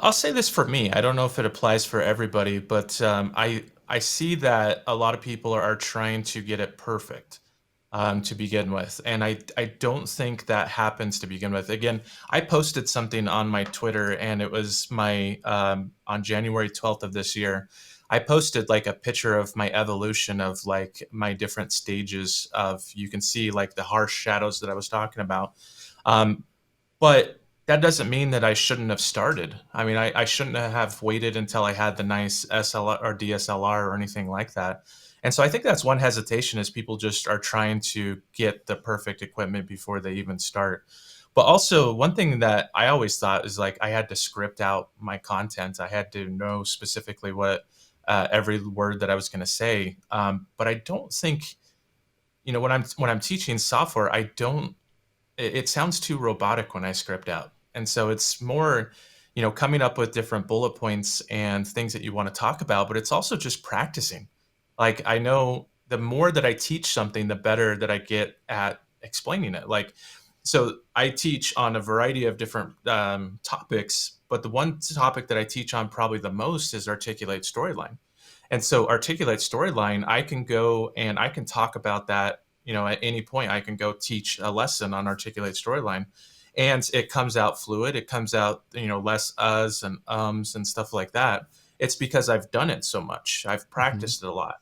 I'll say this for me. I don't know if it applies for everybody, but I see that a lot of people are trying to get it perfect to begin with, and I don't think that happens to begin with. Again, I posted something on my Twitter, and it was my on January 12th of this year. I posted like a picture of my evolution of like my different stages of, you can see like the harsh shadows that I was talking about. Um, but that doesn't mean that I shouldn't have started. I mean, I shouldn't have waited until I had the nice SLR or DSLR or anything like that. And so I think that's one hesitation, is people just are trying to get the perfect equipment before they even start. But also, one thing that I always thought is like I had to script out my content. I had to know specifically what every word that I was going to say. But I don't think, when I'm teaching software, I don't it sounds too robotic when I script out. And so it's more, coming up with different bullet points and things that you want to talk about, but it's also just practicing. Like, I know the more that I teach something, the better that I get at explaining it. Like, so I teach on a variety of different topics, but the one topic that I teach on probably the most is articulate storyline. And so articulate storyline, I can go and I can talk about that, at any point. I can go teach a lesson on articulate storyline, and it comes out fluid. It comes out, less uhs and ums and stuff like that. It's because I've done it so much. I've Mhm. practiced it a lot.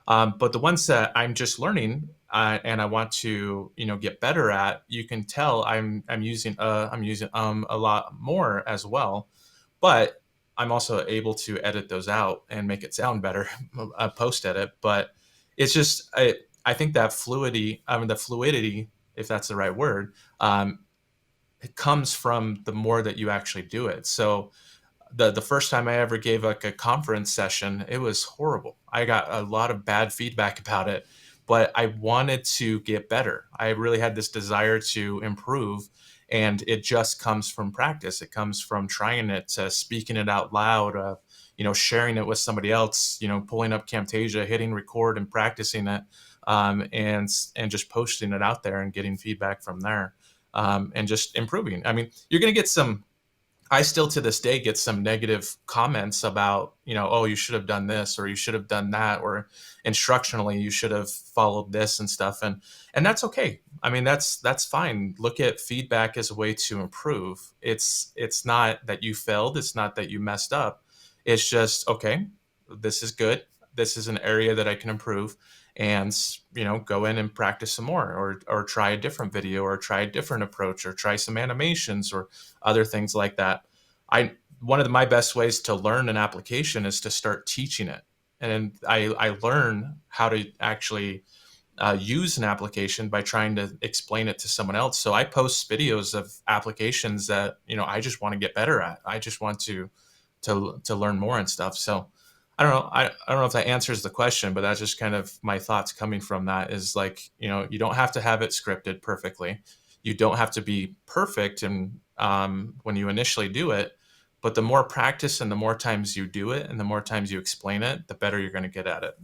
But the ones that I'm just learning, and I want to, get better at, you can tell I'm using a lot more as well. But I'm also able to edit those out and make it sound better, post edit. But it's just, I think that the fluidity, if that's the right word, it comes from the more that you actually do it. So the first time I ever gave like a conference session, it was horrible. I got a lot of bad feedback about it, but I wanted to get better. I really had this desire to improve, and it just comes from practice. It comes from trying it, speaking it out loud, sharing it with somebody else, pulling up Camtasia, hitting record and practicing it, and just posting it out there and getting feedback from there, and just improving. I mean, you're going to get some. I still to this day get some negative comments about, oh, you should have done this or you should have done that, or instructionally you should have followed this and stuff. And that's okay. I mean, that's fine. Look at feedback as a way to improve. It's not that you failed, it's not that you messed up. It's just, okay, this is good. This is an area that I can improve, and go in and practice some more, or try a different video, or try a different approach, or try some animations, or other things like that. I One of my best ways to learn an application is to start teaching it, and I learn how to actually use an application by trying to explain it to someone else. So I post videos of applications that I just want to get better at. I just want to learn more and stuff. So I don't know. I don't know if that answers the question, but that's just kind of my thoughts coming from that, is like, you don't have to have it scripted perfectly. You don't have to be perfect, and when you initially do it, but the more practice and the more times you do it and the more times you explain it, the better you're going to get at it.